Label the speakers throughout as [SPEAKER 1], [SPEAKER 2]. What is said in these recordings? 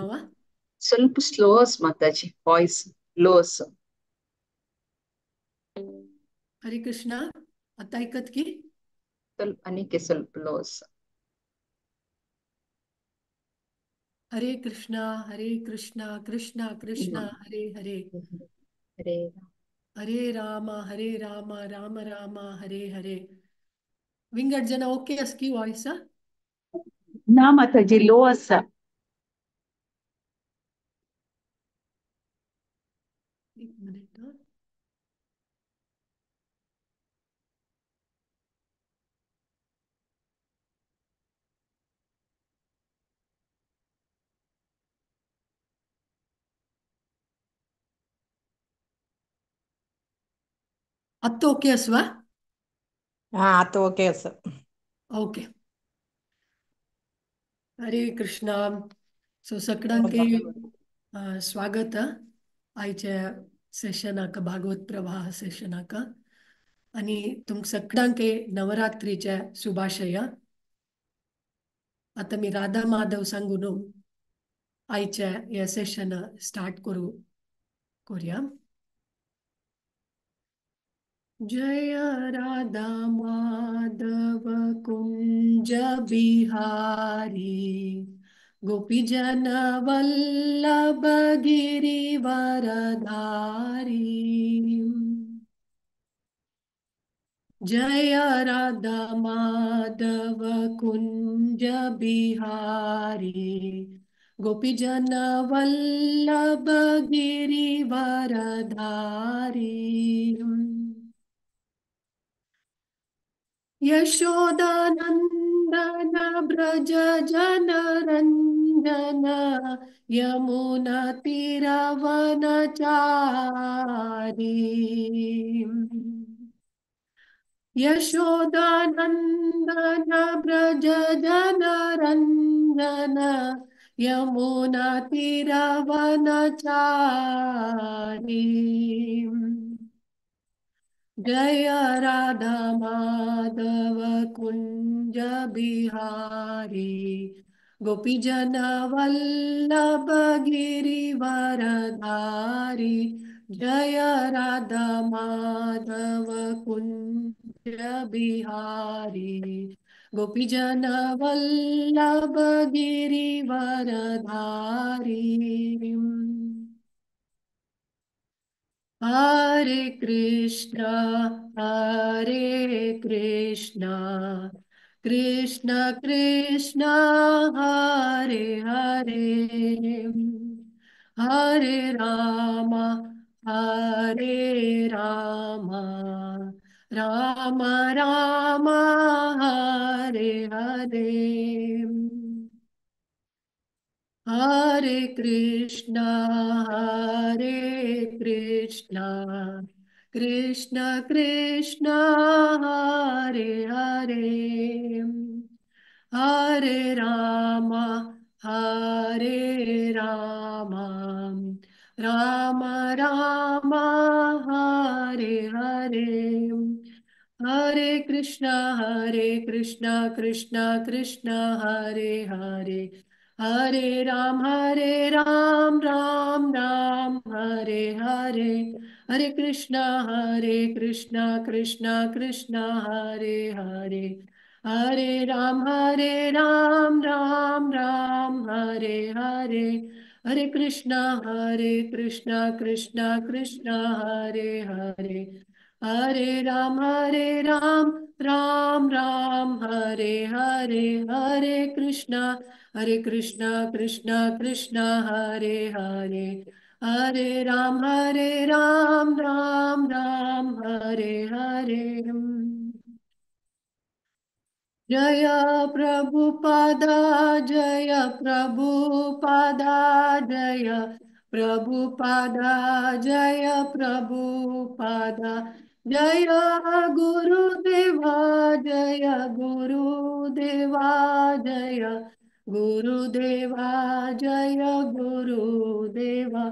[SPEAKER 1] ಮಾವ.
[SPEAKER 2] ಸ್ವಲ್ಪ ಸ್ಲೋಸ್ ಮಾತಾಜಿ ವಾಯ್ಸ್ ಲೋಸ್.
[SPEAKER 1] हरे कृष्णा. आता ऐकत की.
[SPEAKER 2] ಸ್ವಲ್ಪ ಅನಿಕೆ ಸ್ವಲ್ಪ ಲೋಸ್.
[SPEAKER 1] हरे कृष्णा कृष्णा कृष्णा हरे हरे.
[SPEAKER 2] ಅರೇ
[SPEAKER 1] हरे राम राम राम हरे हरे. विंगड जन ओके की वॉइस.
[SPEAKER 2] ನಾ ಮಾತಾಜಿ ಲೋ ಅಸ.
[SPEAKER 1] एक मिनिट. आता ओके असवा.
[SPEAKER 3] हा आता ओके असं.
[SPEAKER 1] ओके. हरे कृष्णा. सो सगळ्यांके स्वागत आयच्या सेशनाक भागवत प्रवाह सेशनाक. आणि तुम सगळ्यांके नवरात्रीच्या शुभाशय. आता मी राधा माधव सांगून आयच्या या सेशन स्टार्ट करूया. जय राधा माधव कुंज बिहारी गोपीजन वल्लभ गिरिवरधारी. जय राधा माधव कुंज बिहारी गोपीजन वल्लभ गिरिवरधारी. यशोदानंदन ब्रज जन रंजन यमुना तीरवनचारी. यशोदानंदन ब्रज जन रंजन यमुना तीरवनचारी. जय राधा माधव कुंज बिहारी गोपीजन वल्लभ गिरिवरधारी. जय राधा माधव कुंज बिहारी गोपीजन वल्लभ गिरिवरधारी. हरे कृष्णा कृष्ण कृष्ण हरे हरे. हरे राम राम राम हरे हरे. हरे कृष्णा कृष्ण कृष्ण हरे हरे. हरे राम राम राम हरे हरे. हरे कृष्णा कृष्ण कृष्ण हरे हरे. हरे राम राम राम हरे हरे. हरे कृष्णा कृष्ण कृष्ण हरे हरे. हरे राम राम राम हरे हरे. हरे कृष्णा कृष्ण कृष्ण हरे हरे. हरे राम राम राम हरे हरे. हरे कृष्णा कृष्ण कृष्ण हरे हरे. हरे राम राम राम हरे हरे. जय प्रभुपादा जय प्रभुपादा जय प्रभुपादा जय प्रभुपादा. जय गुरुदेवा जय गुरुदेवा जय गुरुदेवा जय गुरुदेवा.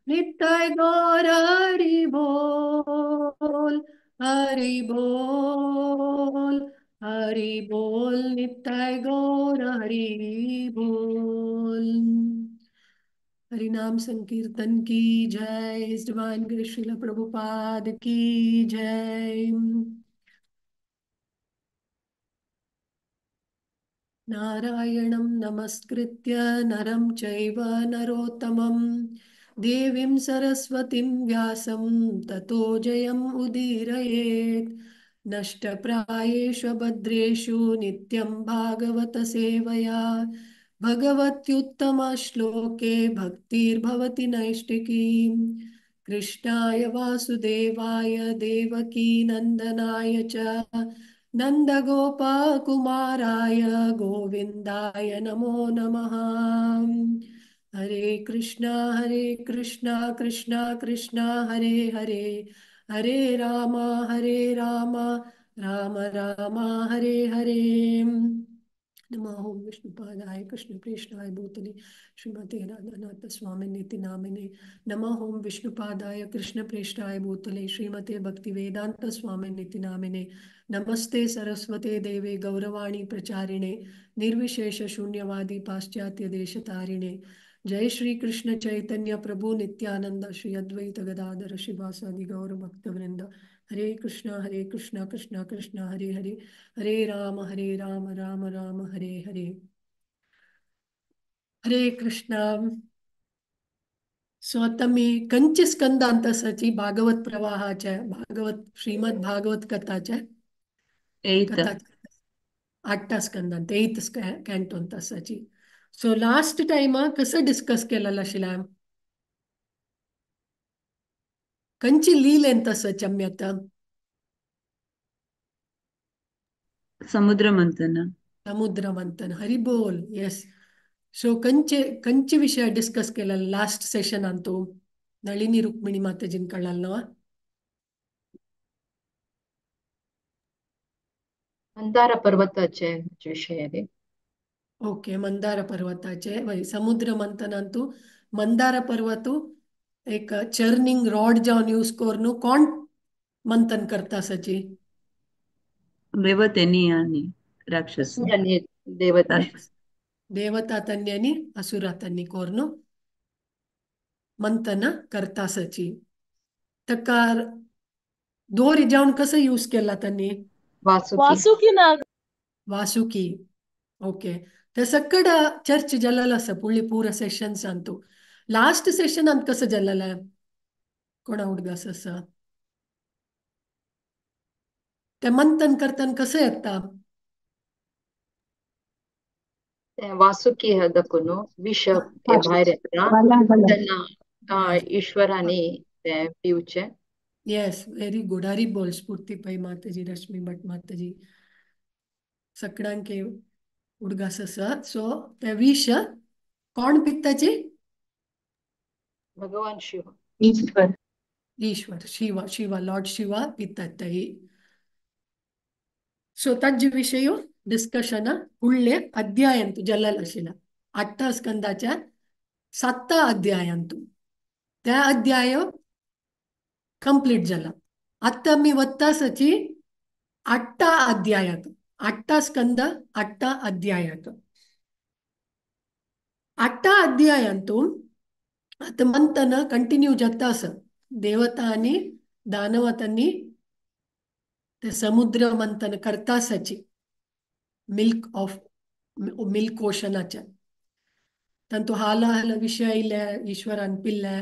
[SPEAKER 1] नित्य गौर हरि बोल हरि बोल हरि बोल. नित्य गौर हरि बोल. हरिनाम संकीर्तन की जय। इस डिवाइन ग्रेस श्रील प्रभुपाद की जय। नारायणं नमस्कृत्य नरं चैव नरोत्तमं देवीं सरस्वतीं व्यासं ततो जयम् उदीरयेत्। नष्टप्रायेषु भद्रेषु नित्यं भागवत सेवया भगवत्युत्तमश्लोके भक्तिर्भवति नैष्टिकी। कृष्णाय वासुदेवाय देवकी नन्दनाय च नन्दगोपकुमाराय गोविन्दाय नमो नमः। हरे कृष्णा कृष्णा कृष्णा हरे हरे, हरे राम राम राम हरे हरे। नमः ओम विष्णुपादाय कृष्ण प्रेष्ठाय भूतले श्रीमते राधानाथ स्वामिनिति नामिने। नमः ओम विष्णुपादाय कृष्ण प्रेष्ठाय भूतले श्रीमते भक्ति वेदांत स्वामिनिति नामिने। नमस्ते सरस्वते देवे गौरवाणी प्रचारिणे निर्विशेष शून्यवादी पाश्चात्य देशतारिणे। जय श्री कृष्ण चैतन्य प्रभु नित्यानंद श्री अद्वैत गदाधर शिवासादि गौर भक्त वृंद। हरे कृष्णा कृष्णा कृष्णा हरे हरे, हरे राम राम राम हरे हरे। हरे कृष्णा. सो आता मी कंच स्कंदांतसाची भागवत प्रवाहाच्या भागवत श्रीमद भागवत कथाच्या
[SPEAKER 2] 8th.
[SPEAKER 1] कथाच्या 8 स्कंदांत 8th कॅन्टोन तासाची. सो लास्ट टाइम कसं डिस्कस केलेलं आशिल्ला कंची लील ಎಂತ ಚಮ್ಯತ
[SPEAKER 2] ಸಮುದ್ರ ಮಂಥನ.
[SPEAKER 1] समुद्र मंथन. हरी बोल. येस. सो कंचे विषय डिस्कस केला लास्ट सेशन अंतू नಳಿनी रुक्मिणी माताजीन कळाल.
[SPEAKER 2] ಮಂದಾರ पर्वताचे विषय आहे.
[SPEAKER 1] ओके. मंदार पर्वताचे समुद्र मंथन अंतू मंदार पर्वत एक चर्निंग रॉड जावन यूज करून कोण मंथन करता सची
[SPEAKER 2] देवतेनी आणि राक्षस आणि देवता.
[SPEAKER 1] देवता तन्नी आणि असुरा तन्नी कोरून मंथन करता सची. तकार दोरी जाऊन कसं यूज केला त्यांनी
[SPEAKER 2] वासुकी.
[SPEAKER 1] वासुकी. ओके. ते सकड चर्च जल्लल आसा पुळी पूरा सेशन सांगतो. लास्ट सेशन अंत कसं जल्लल कोणा हुडगास असा ते मंथन करताना कसं येता
[SPEAKER 2] वासुकी हदकुनु विष भायर येता त्यांना ईश्वराने ते पिवचे.
[SPEAKER 1] येस. Very good. हरी बोल. स्फूर्ती पै माताजी रश्मी भट माताजी सगळ्यांके उडगास असा. सो ते विष कोण पित्ताची
[SPEAKER 2] भगवान शिव ईश्वर.
[SPEAKER 1] ईश्वर शिवा लॉर्ड शिवा पितात. सो ताजे विषय डिस्कशन उरले अध्यायांतू जल्लल आशिल्ला 8 स्कंदाच्या 7 अध्यायांतू त्या अध्याय कंप्लीट झाला. आता मी वत्तासची 8 अध्यायात 8 स्कंद 8 अध्यायात 8 अध्यायांतून आता मंथन कंटिन्यू जाता असं देवता आणि दानवतांनी ते समुद्र मंथन करता सची मिल्क ओशनाच्या तंतु हाल विषय इल्ले ईश्वरान पिल्ले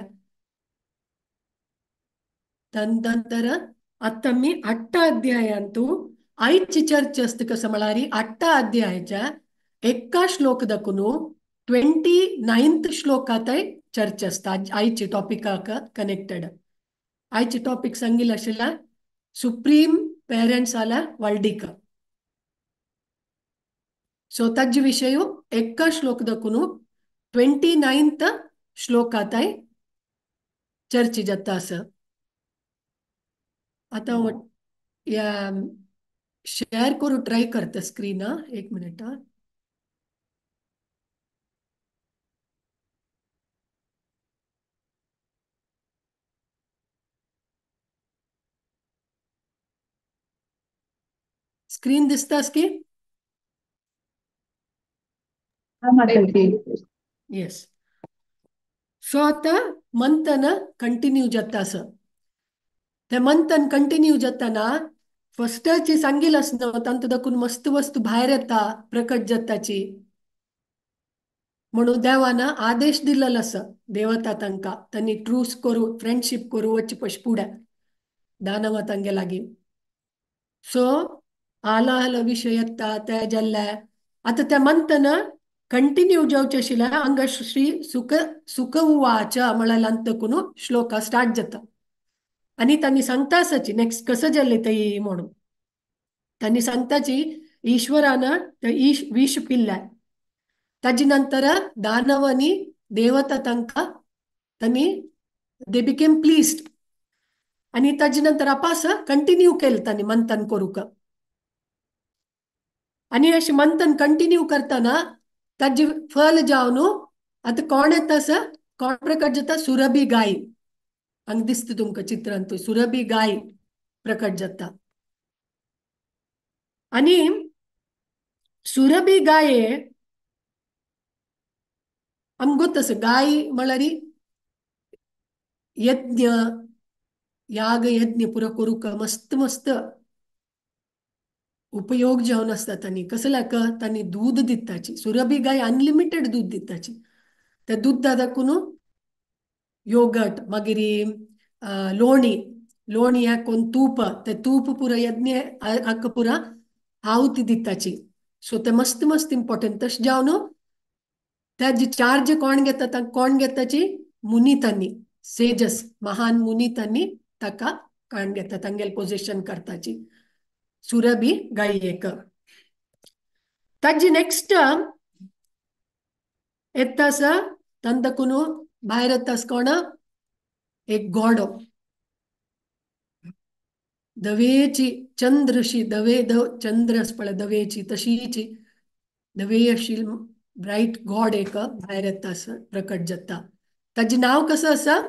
[SPEAKER 1] तदनंतर आता मी 8 अध्यायांतू आयची चर्चा असते कसं म्हळारी 8 अध्यायाच्या एका श्लोक दकुनु 29th श्लोकात चर्चा असता आयची टॉपिकाक कनेक्टेड. आयची टॉपिक सांगिल आशिल्ला सुप्रीम पेरेंट्स आला वर्ल्डिक. सो ताजे विषय एका श्लोक दकुनु 29th श्लोकात चर्चा जाता असं. आता या शेअर करू ट्राय करते स्क्रीन. एक मिनिट. स्क्रीन दिसतास की येस. सो आता मंथन कंटिन्यू जाता असं ते मंथन कंटिन्यू जाताना फस्टची सांगिल असणं तांत दाखून मस्त वस्तू भायर येता प्रकट जाताची म्हणून देवानं आदेश दिलेला असं देवता तांकां त्यांनी ट्रूस करू फ्रेंडशिप करू वच्चे पश पुढे दानव तांगे लागीं सो आला आला विषय येता ते जाल्ले आता ते म्हणतना कंटिन्यू जावचे आशिल्लें हांगा श्री सुख उवाच म्हळ्यार अंतकून श्लोक स्टार्ट जाता आणि त्यांनी सांगता आसाची नेक्स्ट कसं जाल्ले ते म्हणून त्यांनी सांगताची ईश्वरानं ते विष पिल्ले ताजे नंतर दानवांनी देवता तांकां त्यांनी दे बिकेम प्लीज्ड आणि ताजे नंतर आपास कंटिन्यू केलं त्यांनी मंथन करूक आणि अशें मंथन कंटिन्यू करताना ताजे फल जावन आता कोण येता असं कोण प्रकट जाता सुरभी गाय हांगा दिसता तुमकां चित्रांत थंय सुरभी गाय प्रकट जाता आणि सुरभी गाये आमकां गोत गाय म्हळ्यार यज्ञ याग यज्ञ पुरो करूक मस्त मस्त उपयोग जावन आसता तांणी कसल्याक तांणी दूध दिताची सुरभी गाय अनलिमिटेड दूध दिताची त्या दूधा दाखून योगट मागीर लोणी लोणी कोण तूप ते तूप पुरो यज्ञ हाका पुरा आहुती दिताची सो ते मस्त मस्त इम्पॉर्टंट तशें जावन त्याची चार्ज कोण घेता कोण घेताची मुनी तांणी सेजस महान मुनी तांणी ताका काण घेता तांगेल पोझिशन करताची सुरभी गायेक ताजी नेक्स्ट येतास तांतकून भायर येतास कोण एक घोडो दवेची चंद्रशी दवे चंद्र पळय दवेची तशीची दवे आशिल्ली ब्राईट गॉड एक भायर येता प्रकट जाता ताजे नाव कसं आसा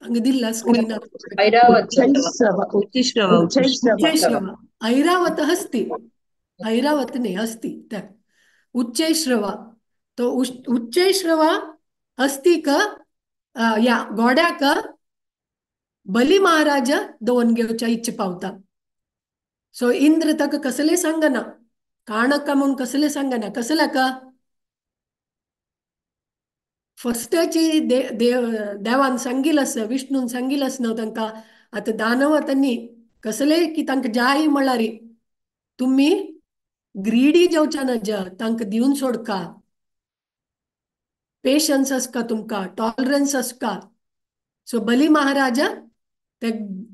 [SPEAKER 1] हांगा दिल्ला स्क्रीनार
[SPEAKER 2] ऐरावत
[SPEAKER 1] उच्चैश्रवा ऐरावत हस्ती ऐरावत नाही हस्ती त्या उच्चैश्रवा तो उच्चैश्रवा हस्ती का या घोड्याक बली महाराज दोन घेवच्या इच्छा पावता सो इंद्र ताका कसले सांगना काणका म्हणून कसले सांगना कसल्याक फस्टची देवान सांगिल आसा विष्णून सांगिल आसना तांकां आता दानव तांणी कसले की तांकां जाय म्हळ्यार तुम्ही ग्रीडी जावच्या नज तांकां दिवन सोडका पेशन्स आसका तुमकां टॉलरन्स आसका सो बली महाराज ते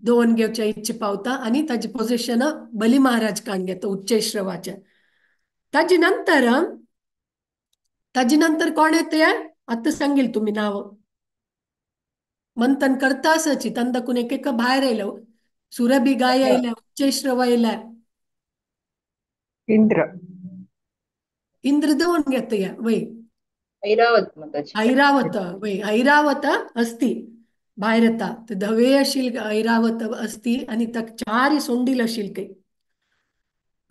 [SPEAKER 1] दोन घेवच्या इच्छा पावता आणि ताजे पोझिशन बली महाराज काण घेता उच्चैश्रवाचे ताजे नंतर कोण येते आता सांगील तुम्ही नाव मंथन करता आसाची तांदकून एक भायर येयलो सुरभी गाय येयल्या उच्चैश्रवा येयल्या इंद्र दोन घेतया वय ऐरावत वय ऐरावत असती भायर येता धवे आशिल ऐरावत असती आणि ताका चार सोंडील आशिल काही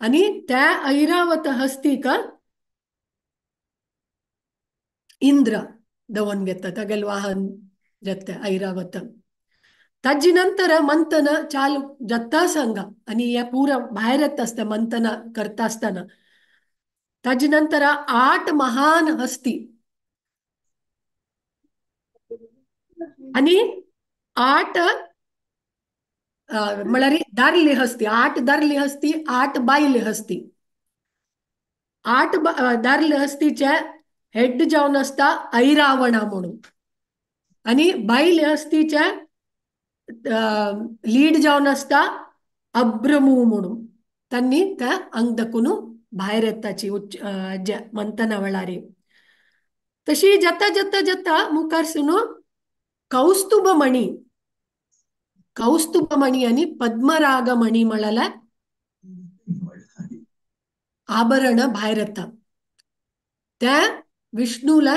[SPEAKER 1] आणि त्या ऐरावत हस्ती का इंद्र दवन घेता तागेल वाहन जाता ऐरावत ताजी नंतर मंथन चालू जाता सांगा आणि या पुरा भायर येता आसता मंथन करता आसतना ताजी नंतर 8 महान हस्ती आणि 8 म्हळ्यार दारली हस्ती 8 दारली हस्ती 8 बायले हस्ती 8 दारले हस्तीचे हेड जावन आसता ऐरावणा म्हणून आणि बायले हस्तीचे लीड जावन आसता अब्रमू म्हणून तांणी त्या अंगदकून भायर येताची मंथना वेळार तशी जाता जाता जाता मुखार सुनू कौस्तुभमणी आणि पद्मरागमणी म्हळ्यार आभरण भायर येता त्या विष्णूला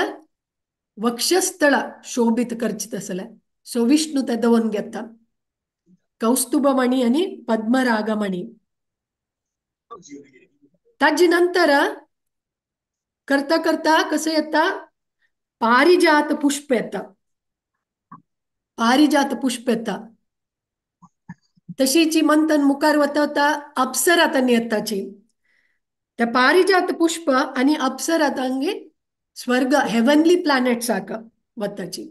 [SPEAKER 1] वक्षस्थळ शोभित करचित आसले सो विष्णू ते दवन घेता कौस्तुभमणी आणि पद्मरागमणी ताजी नंतर करता करता कसं येता पारिजात पुष्प येता. पारिजात पुष्प येता तशीची मंथन मुखार वता वता अप्सरा त्यांनी येताची. त्या पारिजात पुष्प आणि अप्सरा तांगे स्वर्ग हेवनली प्लॅनेट साक वताची.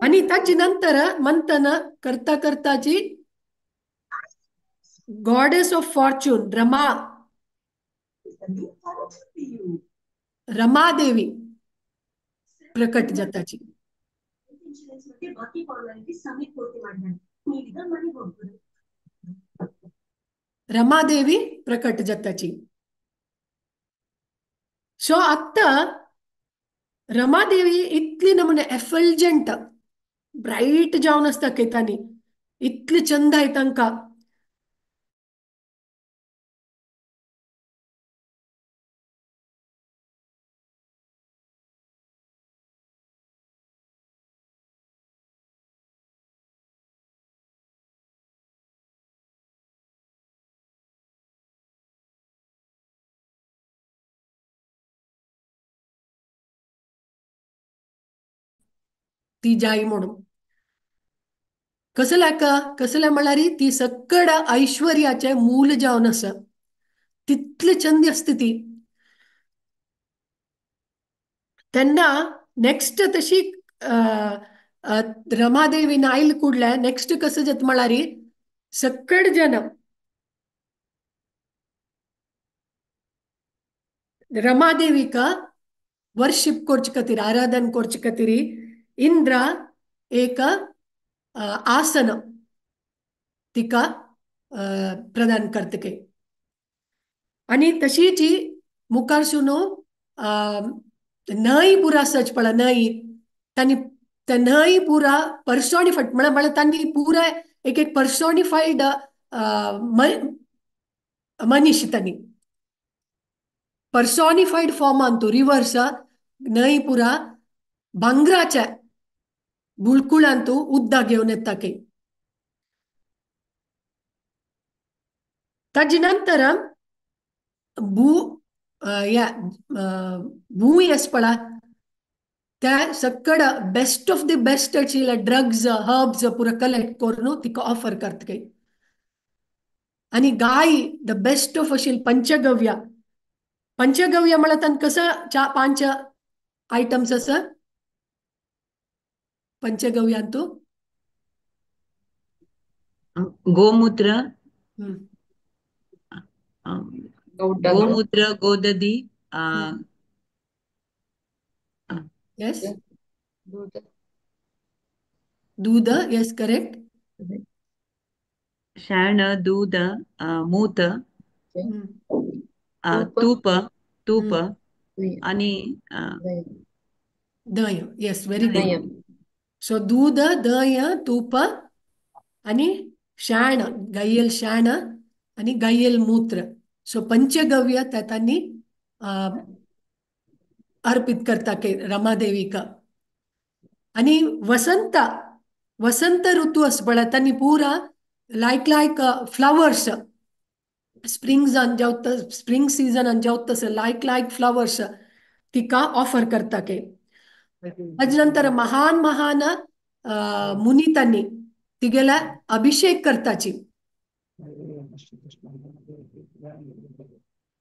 [SPEAKER 1] आणि ताची नंतर मंथन करता करताची गॉडेस ऑफ फॉर्च्यून रमादेवी प्रकट जाताची. रमादेवी प्रकट जाताची. सो आत्ता रमादेवी इतली नमुने एफल्जंट ब्राईट जावन असता केतानी इतली चंद आहे तांका. ती जाई म्हणून कसल्या म्हळ्यार ती सकड ऐश्वर्याचे मूल जावन आसा. तितली चंदी असते ती. तेन्ना नेक्स्ट तशी रमादेवीन आयल कुडल्या नेक्स्ट कसं जात म्हळ्यार सकड जन रमादेवीक वर्शिप करचे खातीर आराधन करचे खातीर इंद्र एक आसन तिका प्रदान करतके. आणि तशीची मुखार सुनो न्हंय पुरा सच पळा न्हंय तांणी त्या न्हंय पुरा पर्सॉनिफाईड म्हळ्यार तांणी पुरा एक एक पर्सॉनिफाईड मनीस तांणी पर्सॉनिफाईड फॉर्मान तो रिवर्स न्हंय पुरा भांगराच्या बुळकुळान तू उद्दा घेऊन येता की. ताजे नंतर भू या भूय आस पळा त्या सकड best of the best drugs herbs पुरा कलेक्ट करून तिका ऑफर करतके. आणि गाय द बेस्ट ऑफ अशी पंचगव्य. पंचगव्य म्हळ्यार तांकां कसं 5 आयटम्स आसा पंचगव्यांतू.
[SPEAKER 4] गोमूत्र,
[SPEAKER 2] गौडा
[SPEAKER 4] गोमूत्र, गोदधी,
[SPEAKER 1] येस
[SPEAKER 2] दूध
[SPEAKER 1] दूध येस करेक्ट.
[SPEAKER 4] शाण, दूध, मूत, तूप तूप आणि
[SPEAKER 1] दही. येस व्हेरी
[SPEAKER 2] दही.
[SPEAKER 1] गुड. सो दूध दही तूप आणि शाण गायेल शाण आणि गायेल मूत्र. सो पंचगव्य त्या त्यांनी अर्पित करता के रमादेवीक. आणि वसंत ऋतू अस पळय त्यांनी पुरा लायक फ्लावर्स स्प्रिंग सीजन जेवत तस लायक फ्लावर्स तिका ऑफर करता के. नंतर महान मुनी त्यांनी तिगेला अभिषेक करताची.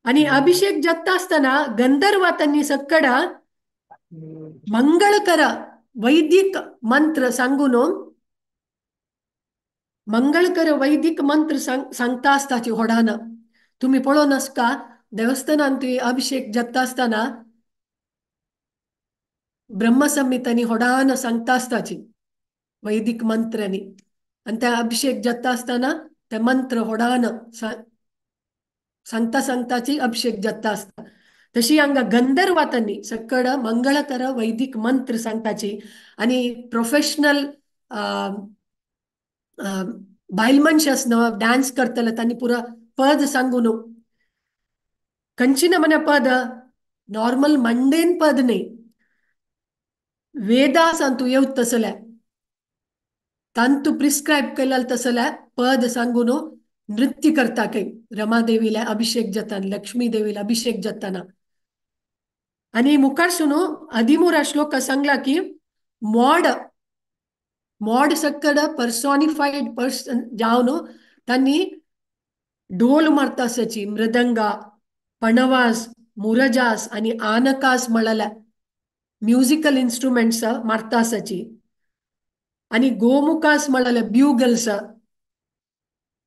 [SPEAKER 1] आणि अभिषेक जाता असताना गंधर्व त्यांनी सकड मंगळकर वैदिक मंत्र सांगून मंगळकर वैदिक मंत्र सांगता असताची होडान. तुम्ही पळोवन आसका देवस्थानांत अभिषेक जाता असताना ब्रह्मसंहितांनी होडान सांगता असताची वैदिक मंत्रांनी. आणि त्या अभिषेक जाता असताना ते मंत्र होडान सांगताची अभिषेक जाता असता. तशी हांगा गंधर्वातांनी सकड मंगळकर वैदिक मंत्र सांगताची. आणि प्रोफेशनल बायल मनशी आसन डान्स करतले त्यांनी पुरा पद सांगून खंयची नमुने पद नॉर्मल मंडेन पद नाही वेदा सांतू येवत तसल्या तांतू प्रिस्क्राईब केलेलं तसल्या पद सांगून नृत्य करता काही रमादेवीला अभिषेक जाताना लक्ष्मी देवीला अभिषेक जाताना आणि मुखार सुनो हदिमूर श्लोक सांगला की मॉड मॉड सक्कड पर्सॉनिफाईड पर्सन जावन त्यांनी ढोल मारतासची मृदंगा पणवास मुरजास आणि आनकास म्हणाला म्युझिकल इन्स्ट्रुमेंट्स मारतासची आणि गोमुखास म्हणाला ब्यूगल्स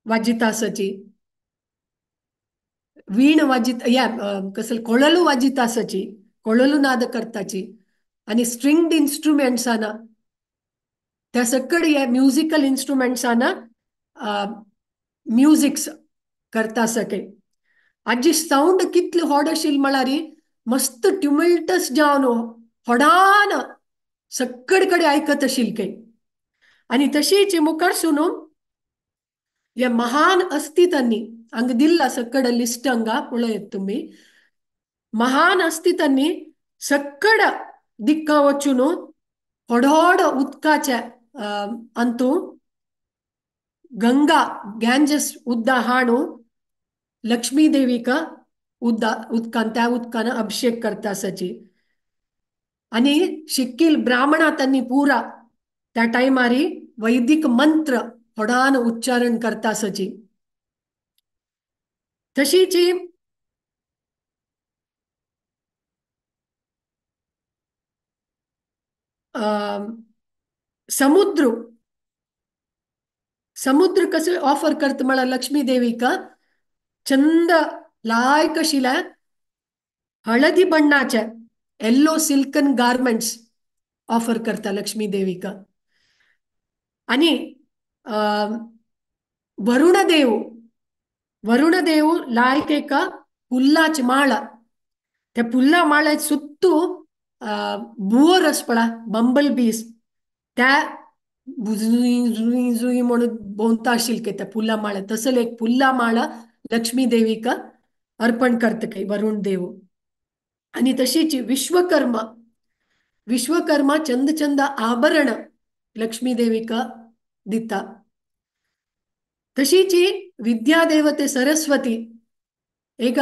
[SPEAKER 1] वाजितासची वीण वाजित या कसं कोळलू वाजितासची कोळलू नाद करताची आणि स्ट्रिंग्ड इन्स्ट्रुमेंट्साना त्या सकड या म्युझिकल इन्स्ट्रुमेंट्साना म्युझिक्स करता सके आजी साऊंड कितले व्हड आशिल्ली म्हळ्यार मस्त ट्युमल्टस जावन व्हडान सक्कड कडे ऐकत आशिल्ली काही आणि तशीच मुखार सुनो या महान अस्तित्वांनी हंग दिल्ला सक्कड लिस्ट हंगा पळयत तुम्ही महान अस्तित्वांनी सक्कड दिक्का वचून व्हडोड उदकाच्या अंतू गंगा गँजस उद्दा हाणू लक्ष्मी देवीका उदकान त्या उदकान अभिषेक करता सची आणि शिक्कील ब्राह्मणा त्यांनी पुरा त्या टायमारी वैदिक मंत्र व्हडान उच्चारण करता सची तशीची समुद्र समुद्र कसं ऑफर करत मला लक्ष्मी देवी का चंद लायक शिला हळदी बಣ್ಣाच्या येल्लो सिल्कन गारमेंट्स ऑफर करता लक्ष्मी देवी का आणि वरुणदेव लायक एका पुल्लाच माळ त्या पुल्ला माळ्यात सुत्तू बुओर असपळा बंबल बीस त्या जुई जुई जुई म्हणून बोलता असशील की त्या पुल्ला माळा तसं एक पुल्ला माळा लक्ष्मी देवी का अर्पण करते काही वरुण देव आणि तशीच विश्वकर्मा चंद चंद आभरण लक्ष्मी देवी का दिता तशीच विद्यादेवते सरस्वती एक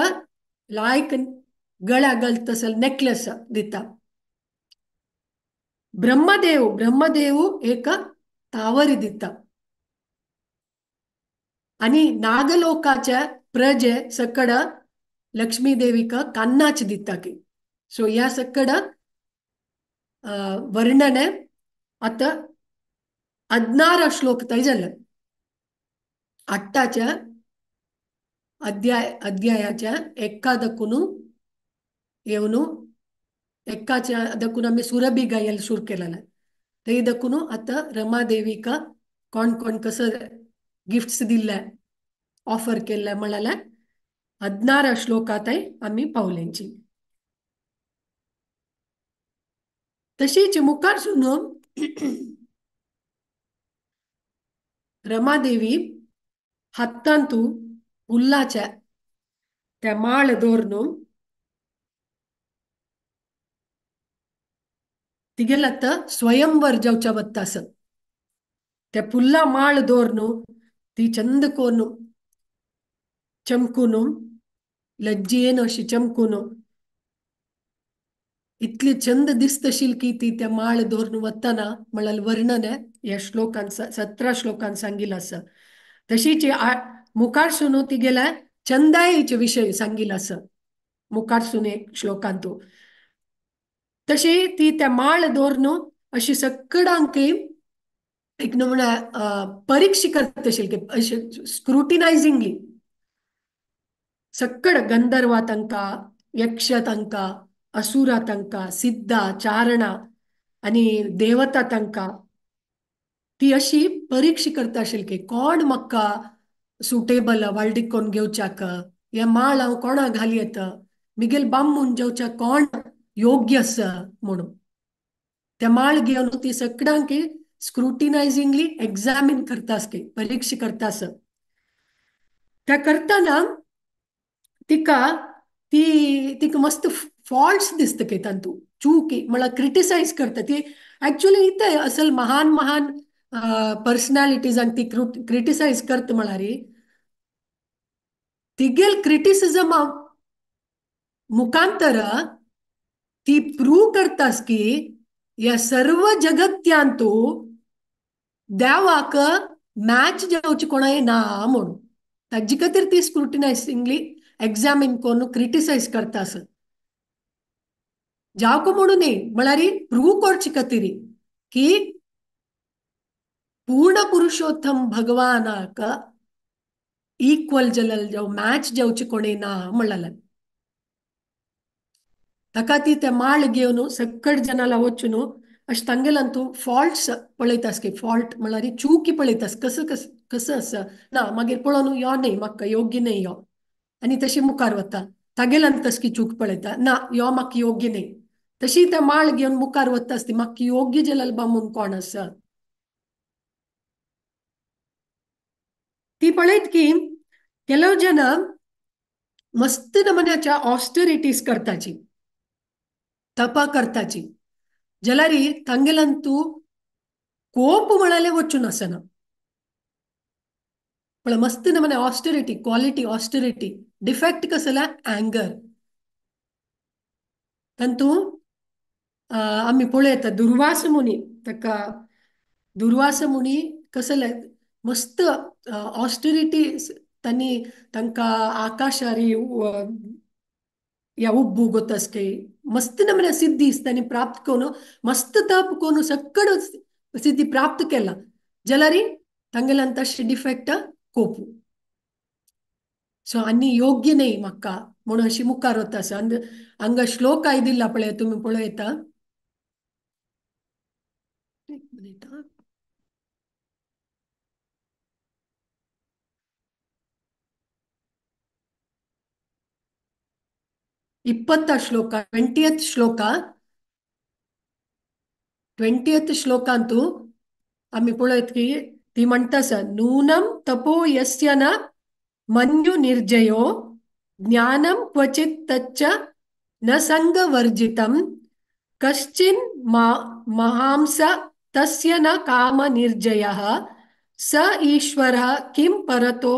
[SPEAKER 1] लायक गळा घालत असेल नेकलेस दिता ब्रह्मदेव एक तावर दिता आणि नागलोकाच्या प्रजे सकड लक्ष्मी देवी का कान्नाच दिता की सो या सकड वर्णने आता 16 श्लोक तैजल 8च्या अध्यायाच्या एकादकुनु येवनु एकाच्या दकुन आम्ही सुरभी गायल सुरू केलेला ते दकुनु आता रमादेवी का कोण कोण कसं गिफ्ट्स दिल्या ऑफर केल्या म्हणाला 16 श्लोकात आम्ही पावलेंची तशीच मुखार सुनो रमादेवी हत्तांतू उल्लाच्या त्या माळ दोरनु तिगेलತ್ತ स्वयंवर जावच्या बत्तास त्या पुल्ला माळ दोरनु ती चंदकोनु चमकुनु लज्जेन अशी चमकुनु इतली चंद दिसतशील की ती त्या माळ दोरनु वत्ताना म्हणाल वर्णन या श्लोकांचा 17 श्लोकांत सांगितलं असं तशीच मुखार सुनो ती गेला चंदाईचे विषय सांगितलं असं मुखार सुने श्लोकांतू तशी ती त्या माळ दोरनु अशी सक्कडांकी एक नमुना परीक्षा करत असेल की अशी स्क्रुटिनायझिंगली सक्कड गंधर्वातंका यक्षतंका असुरातंका सिद्धा चारणा आणि देवतातंका ती अशी परीक्षा करता असेल की कोण मक्का सुटेबल वाळडिकोन घेवच्याक या माळ हांव कोणा घाली येता मिगेल बांबून जेवच्या कोण योग्य अस म्हणून त्या माळ घेऊन ती सगळ्यांकी स्क्रुटिनायझिंगली एक्झामिन करतास की परीक्षा करतास त्या करताना तिका मस्त फॉल्ट्स दिसत की तांतू चूकी मला क्रिटिसाइज करता ती ऍक्च्युअली इथे असल महान पर्सनॅलिटीज आणि ती क्रिटिसाइज करत म्हणारी तिगेल क्रिटिसिझम मुखांतर ती प्रूव्ह करतास की या सर्व जगत्यांतू देवाक मॅच जावची कोणाय ना म्हणून ताजी खातीर ती स्क्रुटिनायझिंगली एग्जामिन करून क्रिटिसायज करतास जावक म्हणून न्ही म्हळ्यार प्रूव्ह करचे खातीर की पूर्ण पुरुषोत्तम भगवानाक ಈಕ್ವಲ್ ಜಲಲ್ जाव मॅच जावची कोणी ना म्हणला ताका ती ते माळ घेवन सकट जनाला वचून अशें तांगेलांतू फॉल्ट्स पळयतास की फॉल्ट म्हळ्यार चूकी पळयतास कसं कसं कसं आसा ना मागीर पळोवन यो न्ही म्हाका योग्य न्ही यो आनी तशी मुखार वता तागेलांत कसकी चूक पळयता ना यो म्हाका योग्य न्ही तशी त्या माळ घेवन मुखार वता आसती म्हाका योग्य जलल बामून कोण आसा ती पळयत की ಕೆಲವು ಜನ मस्त नमन्याच्या ऑस्टरिटीज करताची तपा करताची जाल्यार तांगेलांतू कोप म्हणाले वचून आसना पण मस्त नमने ऑस्टरिटी क्वालिटी ऑस्टरिटी डिफेक्ट कसला अँगर तंतू आम्ही पळयता दुर्वास मुनी ताका दुर्वास मुनी कसले मस्त ऑस्टरिटी त्यांनी तांकां आकाशारी या उब्बू गोतस्के मस्त नमने सिद्धीस त्यांनी प्राप्त करून मस्त तप करून सकड सिद्धी प्राप्त केला जाल्यार तांगेलांत तशें डिफेक्ट कोपू सो आनी योग्य न्ही म्हाका म्हणून अशी मुखार वता आसा हांगा श्लोक दिला पळय तुमी पळयता एक मिनिट श्लोक 20th श्लोकांतू आम्ही पळयत की ती म्हणटा आसा नूनम तपो यस्य न मन्यु निर्जयो ज्ञानम क्वचित तच्च न संगवर्जितम कश्चिन महांस तस्य न काम निर्जयः स ईश्वरः किं परतो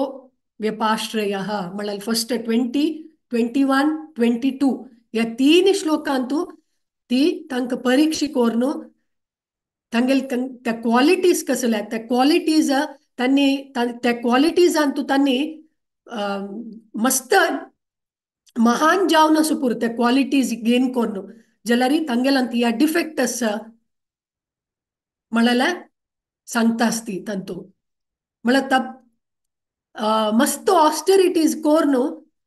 [SPEAKER 1] व्यपाश्रयः म्हळ्यार फर्स्ट 20, 21, 22 या 3 श्लोकांतू ती तांकां परीक्षे कोरून तांगेल त्या क्वालिटीज कसल्या त्या क्वालिटीज त्यांनी त्या क्वालिटीजांतू त्यांनी मस्त महान जावन असो पुरो त्या क्वालिटीज गेन करून जाल्यार तांगेलांत या डिफेक्ट आसा म्हळ्यार सांगता आसती तांतू म्हळ्यार मस्त ऑस्टेरिटीज कोरून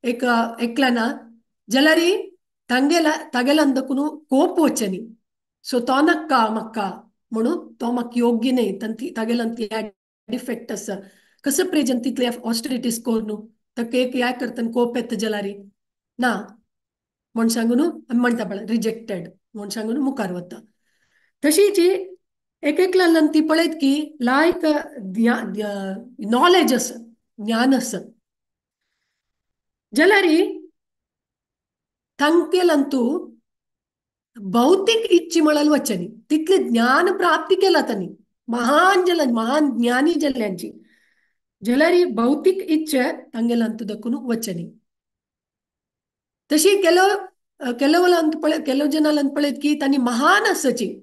[SPEAKER 1] एक एकल्याना जाल्यार तागेलांत देखून कोप वचनी सो तो नक्का म्हाका म्हणून तो म्हाका योग्य न्ही तागेलांत या डिफेक्ट आसा कसं प्रेजन तितले ऑस्टेरिटीज कोरून ताका एक ह्या करतना कोप येता जाल्यार ना म्हण सांगून आमी म्हणटा पळय रिजेक्टेड म्हण सांगून मुखार वता तशीच एक ती पळयत की लायक नॉलेज आसा ज्ञान आसा जाल्यार तांगेलांतू भौतिक इच्छी म्हळ्यार वचनी तितले ज्ञान प्राप्ती केला तांणी महान ज्ञानी जाल्ल्यांची जाल्यार भौतिक इच्छा तांगेलांतू देखून वचनी तशी ಕೆಲವು ಜನಾಲಂತ पळयत की तांणी महान आसाची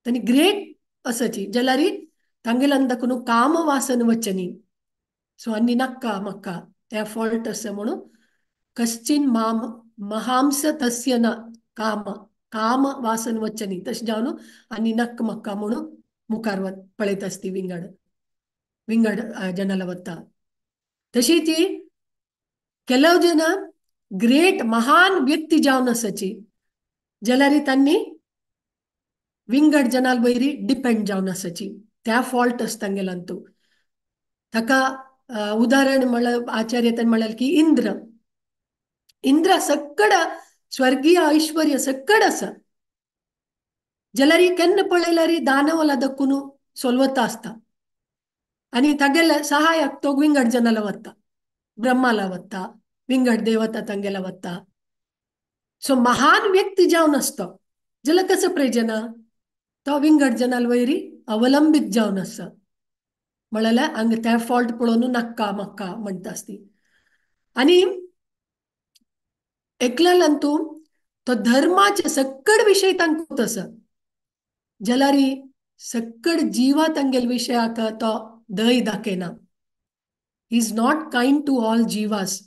[SPEAKER 1] तांणी ग्रेट आसाची जाल्यार तांगेलांत देखून काम वासन वचनी सो आनी नक्का म्हाका त्या फॉल्ट आसा म्हणून कश्चिन महांस तस्य न काम वासन वचनी तशें जावन आनी नक्क म्हाका म्हणून मुखार पळयत आसती विंगड जनाला वता तशी ती ಕೆಲವು जन ग्रेट महान व्यक्ती जावन आसाची जाल्यार तांणी विंगड जनाल वयरी डिपेंड जावन आसाची त्या फॉल्ट आसा तांगेलांतू ताका उदाहरण म्हळ्यार आचार्य तांणी म्हळ्यार की इंद्र सकड स्वर्गीय ऐश्वर्य सकड आसा जाल्यार केन्ना पळयल्यार दानवाला दक्कून सोलवता आसता आनी तागेले सहायक तो विंगड जनाला वता ब्रह्माला वता विंगड देवता तांगेला वता सो महान व्यक्ती जावन आसता जाल्यार कसं प्रेजना तो विंगड जनाल वयरी अवलंबीत जावन आसा म्हळ्यार हांगा त्या फॉल्ट पळोवन नक्का म्हाका म्हणटा आसती आणि एकल्यालंतू तो धर्माचे सक्कड विषय तांकू तसं जलारी सक्कड जीवा तांगेल विषयाक तो दय दाखयना. He is not kind to all जीवास.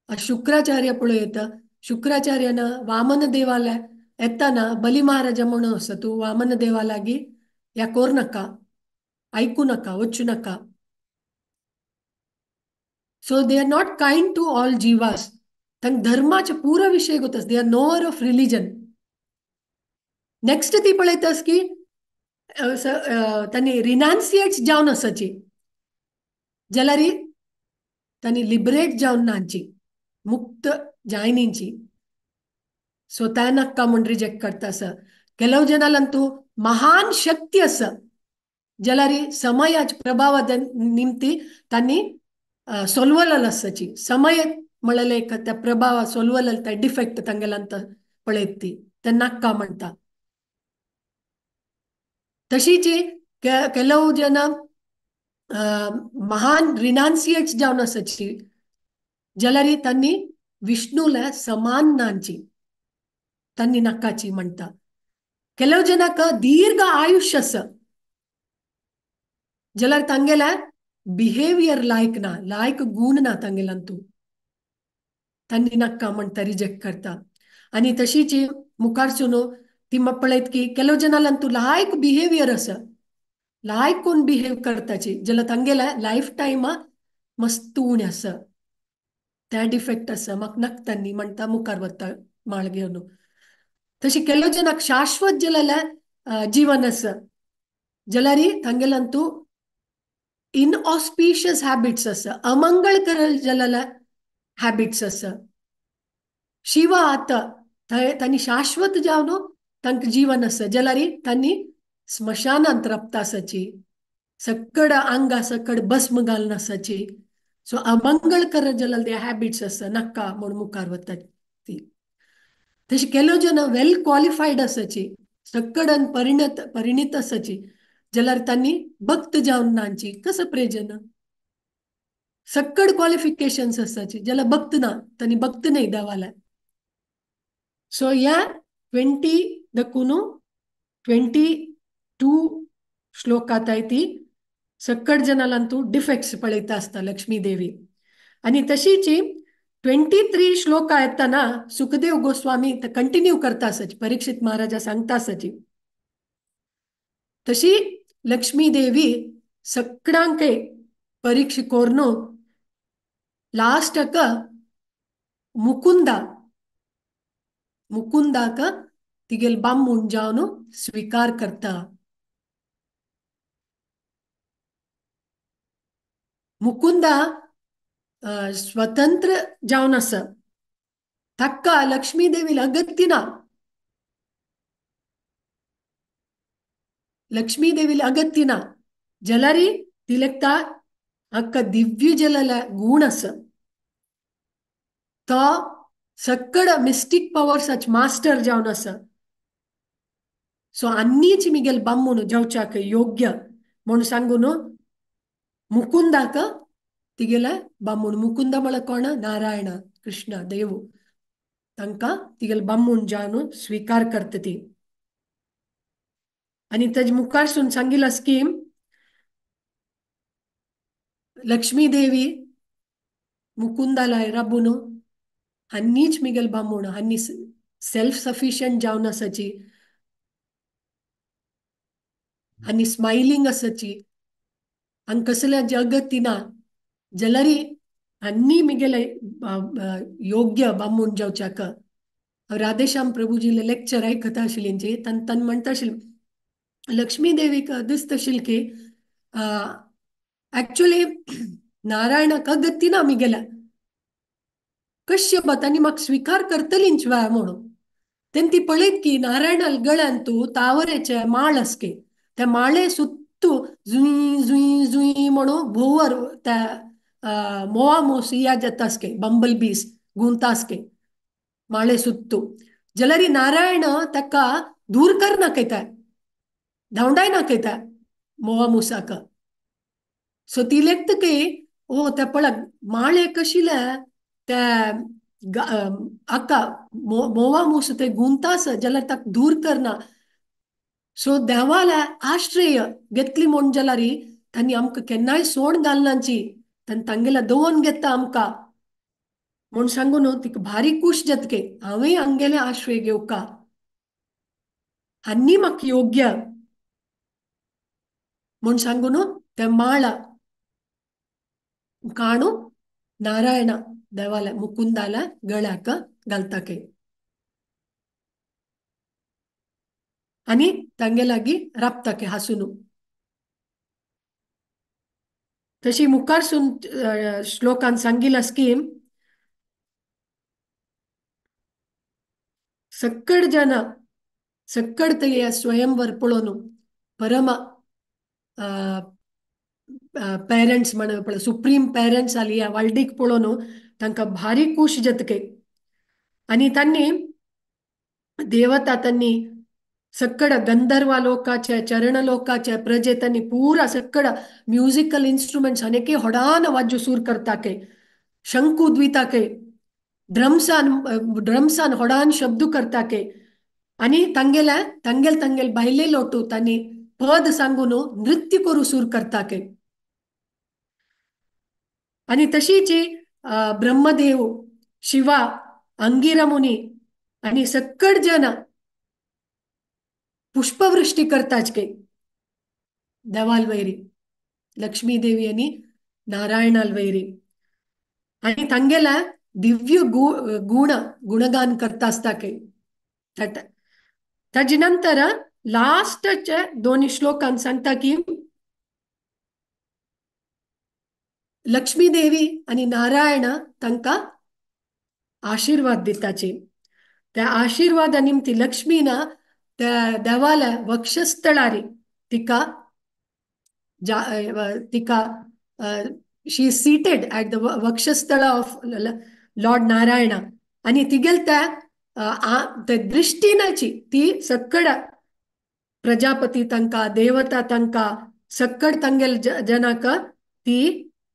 [SPEAKER 1] शुक्राचार्य पळयता शुक्राचार्यान वामन देवाला येताना बली महाराजा म्हणून असं तू वामन देवालागी या कोर नका ऐकू नका वचू नका. So they are not kind to all जीवास. तांक धर्माचे पूरा विषय गोतस. They are knower of religion. Next ती पळयतास की त्यांनी रिनान्सिएट्स जावन असाची जाल्यार त्यांनी लिबरेट जावन नांची मुक्त जायनींची. सो त्या नक्का म्हण रिजेक्ट करता असं. ಕೆಲವು ಜನಾಲಂತೂ ಮಹಾನ್ ಶಕ್ತಿ ಅಸ ಜಲರಿ ಸಮಯ ಪ್ರಭಾವದ ನಿಮ್ತಿ ತನ್ನಿ ಸೊಲ್ವಲಲ್ ಅಸಚಿ ಸಮಯ ಮಳಲೇಕ त्या प्रभाव सोलवलल त्या डिफेक्ट ತಂಗೆಲಂತ पळयती त्या नक्का म्हणता. तशीची ಕೆಲವು ಜನ महान रिनान्सिएट्स जावन असाची जलरी त्यांनी विष्णूला समान नांची त्यांनी नक्काची म्हणता. ಕೆಲವು ಜನಕ್ಕ ದೀರ್ಘ ಆಯುಷ್ಯ ಅಸ जलर ತಂಗೆಲ बिहेवियर लायक गुण ना ತಂಗೆಲಂತೂ त्यांनी नक्का म्हणता रिजेक्ट करता. आणि तशीची मुखारसून ती पळयत की ಕೆಲವು ಜನಾಲಂತೂ लायक बिहेवियर अस लायक कोण बिहेव करताची जला ತಂಗೆಲ लाईफ टाइम मस्त उणे अस त्या डिफेक्ट अस मग नक त्यांनी म्हणता मुखार वता माळगेवन. तशी ಕೆಲವು ಜನಕ್ಕೆ ಶಾಶ್ವತ ಜಲಲ ಜೀವನ ಅಸ जलारी ತಂಗೆಲಂತೂ इनऑस्पिशियस हॅबिट्स अस अमंगळकर जलाला हॅबिट्स अस शिव आता त्यांनी शाश्वत जावन तंक जीवन अस जलारी त्यांनी स्मशानांत रप्ता असाची सक्कड अंगा सकड भस्म घालून असाची. सो अमंगळकर जलाल ते हॅबिट्स अस नक्का म्हणून मुखार वता ती. तशी ಕೆಲವು ಜನ ವೆಲ್ ಕ್ವಾಲಿಫೈಡ್ असाची सक्कडन परिणित असाची जलार त्यांनी भक्त जाऊन नांची कसं प्रेजन सक्कड क्वालिफिकेशन्स असाची ज्याला भक्त ना त्यांनी भक्त नाही देवाला. सो या 20 दकुनु 22 श्लोकात आहे ती सक्कड जनालांतू डिफेक्ट्स पळयता असता लक्ष्मी देवी. आणि तशीची 23 श्लोक येताना सुखदेव गोस्वामी कंटिन्यू करता असाची परीक्षित महाराजा सांगता असाची. तशी लक्ष्मी देवी सक्कडांके परीक्षे कोरनो लास्टक मुकुंदाक तिगेल बामून जावन स्वीकार करता. मुकुंदा स्वतंत्र जावन अस तक्का लक्ष्मी देवीला अगत्यना लक्ष्मी देवीला अगत्यना जलारी तिलेक्ता अक्क दिव्य जलला गुण अस तो सक्कड मिस्टिक पवर्स अच मास्टर जावन अस. सो अन्नीच मिगेल बम्मुन जावचाक योग्य म्हणून सांगून मुकुंदाक तिगेला बम्मुन मुकुंद मळ कोण नारायण कृष्ण देव तांका तिगेल बम्मुन जावन स्वीकार करता ती. आणि तेज मुखारसून सांगिलास की लक्ष्मी देवी मुकुंदाला राबून हन्नीच मिगेल बामून हन्नी सेल्फ सफिशियंट जावन असाची हन्नी स्माइलिंग असाची आणि कसल्या जगतिना जलरी हन्नी मिगेले योग्य बामून जावचाक. राधेश्याम प्रभुजी लेक्चर ऐकता आशिल्लींची तन म्हणता आशिल्ली लक्ष्मी देवीक दिसता आशिल्ली की ऍक्च्युअली नारायणाक गतीना मिगेला कश्यप तांणी म्हाका स्वीकार करतलींच वा म्हणून तेन ती पळयत की नारायणाल गळ्यांतू तावरेचे माळ असके त्या माळे सुत्तू जुई जुई जुई म्हणून भोवर त्या मोआ मोसिया जतास्के बंबल बीस गुंतास्के माळे सुत्तू जलरी नारायण तका दूर कर नाकयता धावडाय नाकयता मोआ मुसाक. सो ती लेखत की ओ त्या पळय माळे कशिले त्या आका मोवा मूस ते गुंतास जाल्यार ताका दूर करना. सो देवाला आश्रय घेतली म्हण जाल्यार तांणी आमकां केन्नाय सोड घालनाची तांगेला दवोन घेता आमकां म्हूण सांगून तिका भारी खूश जातके हांवें हांगेले आश्रय घेवका हांनी म्हाका योग्य म्हूण सांगून ते माळ काणू नारायण देवाला मुकुंदाला गळ्याक घालताके आणि तांगे लागी राबताके हासून. तशी मुखार सून श्लोकान सांगिला स्कीम सक्कड जन सक्कड ते स्वयंवर पळोवन परम पेरेंट्स म्हण सुप्रीम पेरेंट्स आली वालडीक पळोवन तांकां भारी खूश जातके आणि तांणी देवता तांणी सक्कड गंधर्व लोकाचे चरण लोकाचे प्रजे तांणी पूरा सक्कड म्युझिकल इन्स्ट्रुमेंट्स अनेके होडान वाजू सूर करताके शंकू द्विताके ड्रम्सान होडान शब्द करताके आणि तांगेल बायले लोटू तांणी पद सांगून नृत्य करू सूर करताके. आणि तशीच ब्रह्मदेव शिवा अंगिरा मुनी आणि सक्कड जन पुष्पवृष्टी करताच के देवाल वैरी लक्ष्मी देवी आणि नारायणाल वैरी आणि तांगेला दिव्य गुणगान करता असता के ताजे नंतर लास्टचे 2 श्लोकान सांगता की लक्ष्मी देवी आणि नारायण तांकां आशीर्वाद दिताचे. त्या आशीर्वादा निमती लक्ष्मीना त्या देवाला वक्षस्थळारी तिका तिका she is seated at the vakshasthal of Lord Narayan आणि तिगेल त्या दृष्टीनाची ती सक्कड प्रजापती तांकां देवता तांकां सक्कड तांगेल जनाक ती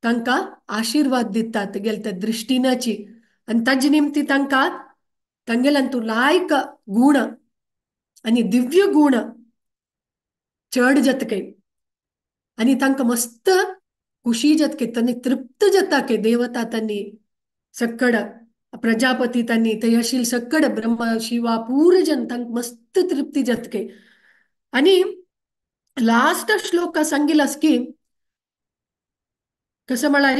[SPEAKER 1] तांकां आशीर्वाद दिता तेगेल त्या दृष्टीनाची आणि ताजे निमती तांकां तांगेल्यान तूं लायक गुण आणि दिव्य गुण चड जातके आणि तांकां मस्त खुशी जातके तांणी तृप्त जाता के देवता तांणी सक्कड प्रजापती तांणी थंय आशिल्ले सक्कड ब्रह्म शिवा पूरजन तांकां मस्त तृप्ती जातके. आणि लास्ट श्लोक सांगिला की कसं म्हळ्यार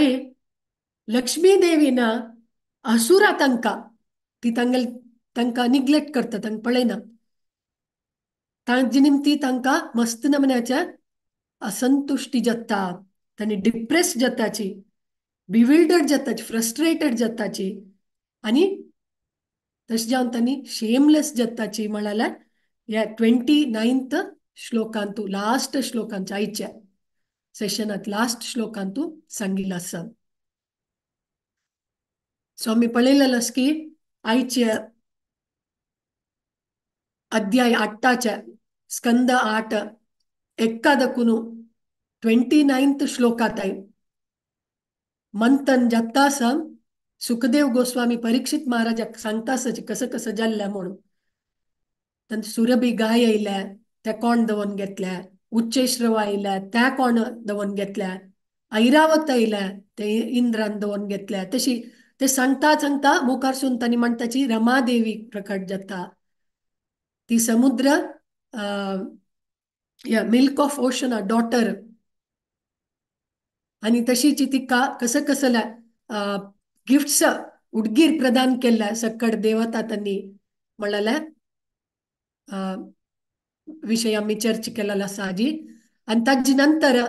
[SPEAKER 1] लक्ष्मी देवीन असुरा तांकां ती तांकां निग्लेक्ट करता तांकां पळयना तांचे निमती तांकां मस्त नमन्याचे असंतुष्टी जाता तांणी डिप्रेस जाताची बिविल्डर्ड जाताची फ्रस्ट्रेटेड जाताची आणि तशें जावन तांणी शेमलेस जाताची म्हळ्यार ह्या 29th श्लोकान तूं लास्ट श्लोकान आयच्या सेशनात लास्ट श्लोकान तूं सांगिल्लो आसा. सो आमी पळयलेलो की आयचे अध्याय 8 स्कंद 8 एकादकून 29th श्लोकाताय मंथन जाता आसा. सुखदेव गोस्वामी परीक्षित महाराजाक सांगता आसा कसं कसं जाल्लें म्हणून. तांचे सुरभी गाय आयल्या त्या कोण दवरून घेतल्या उच्चेश्रव आयल्या त्या कोण दवरून घेतल्या ऐरावत आयल्या ते इंद्रान दवरून घेतल्या तशी ते सांगता सांगता मुखार सून तांणी म्हणटाची रमादेवी प्रकट जाता ती समुद्र मिल्क ऑफ ओशन डॉटर आणि तशीच तिका कसं कसं गिफ्ट्स उडगीर प्रदान केल्या सक्कड देवता तांणी म्हळ्यार विषय आम्ही चर्चा केलेला आसा आजी. आणि ताजे नंतर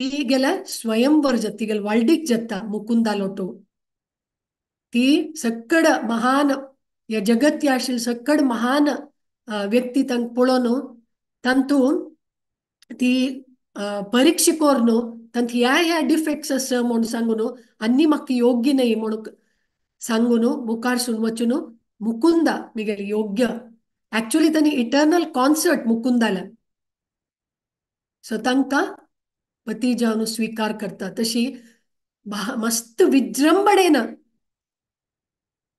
[SPEAKER 1] ती गेल्या स्वयंवर जाता ती गेल्या वालडीक जाता मुकुंदा लोटो ती सक्कड महान या जगत या आशिल्ली सक्कड महान व्यक्ती तांकां पळोवन तांतून ती परीक्षा करून तांकां ह्या डिफेक्ट्स आसा म्हूण सांगून आनी म्हाका योग्य नाही म्हणून सांगून मुखार सून वचून मुकुंदा मिगेल योग्य ऍक्च्युअली त्यांनी इटर्नल कॉन्सर्ट मुकुंदाला सो तांकां पती जावन स्वीकार करता. तशी मस्त विजृंभणेन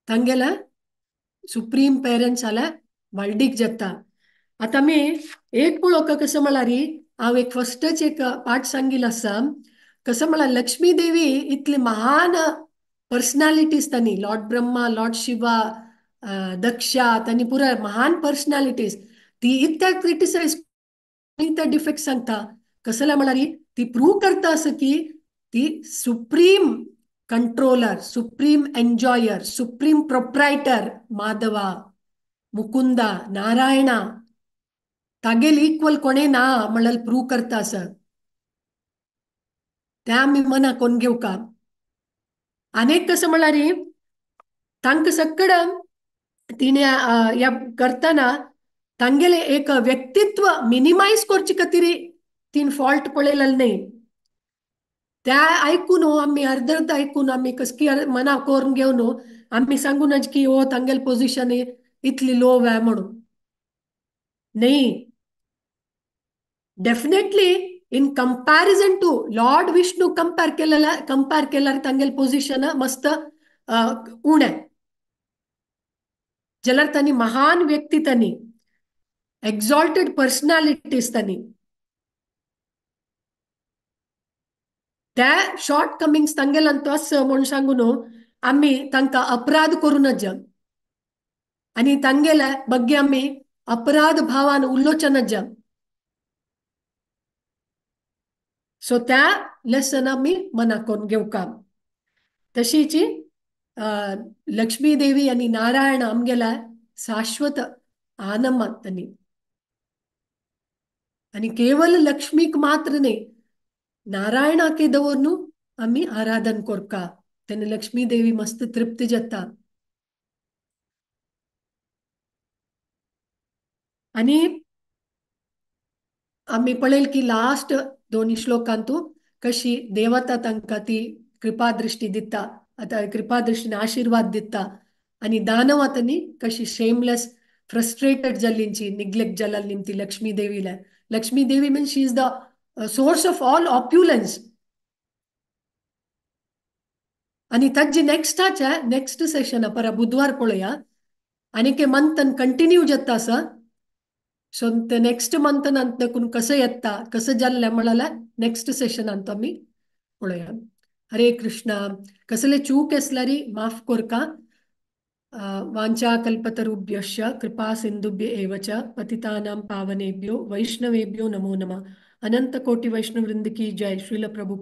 [SPEAKER 1] तांगेला सुप्रीम पेरेंट्स आला वालडीक जाता. आता मी एक पळोवका कसं म्हळ्यार हांव एक फस्टच एक पाठ सांगिल्लो आसा. कसं म्हळ्यार लक्ष्मी देवी इतली महान पर्सनॅलिटीज तांणी, लॉर्ड ब्रह्मा, लॉर्ड शिवा, दक्षा, तांणी पुरा महान पर्सनॅलिटीज ती इतल्या क्रिटिसाइज त्या डिफेक्ट सांगता. कसं म्हळ्यार ती प्रूव्ह करता असं की ती supreme controller, supreme enjoyer, supreme proprietor Madhava, Mukunda, Narayana तागेल इक्वल कोणे ना म्हणाल प्रूव्ह करता असं. त्या आम्ही मना कोण घेऊ का. अनेक कसं म्हळ्यार तांकां सकड तिने या करताना तांगेले एक व्यक्तित्व मिनिमाइज करचे खातीर तीन फॉल्ट पळयलेले नाही. त्या ऐकून आम्ही अर्धर्ध ऐकून आम्ही कसकी मना करून घेऊन आम्ही सांगून की हो तांगेल पोझिशन इतली लो आहे म्हणून. नाही, definitely in comparison to lord Vishnu compare केल्यार तांगेल पोझिशन मस्त उणे. जाल्यार तांणी महान व्यक्ती तांणी एक्झॉल्टेड पर्सनॅलिटीज तांणी त्या शॉर्ट कमिंग्स तांगेल्यान तो म्हणून सांगून आम्ही तांकां अपराध करूनच जा आणि तांगेल्या ಬಗ್ಗೆ आम्ही अपराध भावान उल्लोचनच जा. सो त्या लेसन आम्ही मनाकोन घेवका. तशीच लक्ष्मी देवी आणि नारायण आमगेला शाश्वत आनंद तांणी आणि केवळ लक्ष्मीक मात्र नाही नारायणाके दवरून आम्ही आराधन करका. त्याने लक्ष्मी देवी मस्त तृप्ती जाता. आणि आम्ही पळेल की लास्ट दोन्ही श्लोकांतू कशी देवता तांकां ती कृपादृष्टी दिता, आता कृपादृष्टीने आशीर्वाद दिता आणि दानवातनी कशी शेमलेस फ्रस्ट्रेटेड जाल्लींची निग्लेक्ट जाल्ली ती लक्ष्मी देवीला. Lakshmi Devi means she is the source of all opulence. आणि ताजी नेक्स्ट सेशन परा बुधवार पळया आणि के मंथन कंटिन्यू जाता असं. सो ते नेक्स्ट मंथन देखून कसं येता कसं जाल्लें म्हळ्यार नेक्स्ट सेशनांत आमी पळया. हरे कृष्णा. कसले चूक असल्यारी माफ कोरका. वांछा कल्पतरुभ्यश्च कृपा सिंधुभ्य एव च पतितानां पावनेभ्यो वैष्णवेभ्यो नमो नमः. अनंत कोटि वैष्णव वृंद की जय. श्रील प्रभु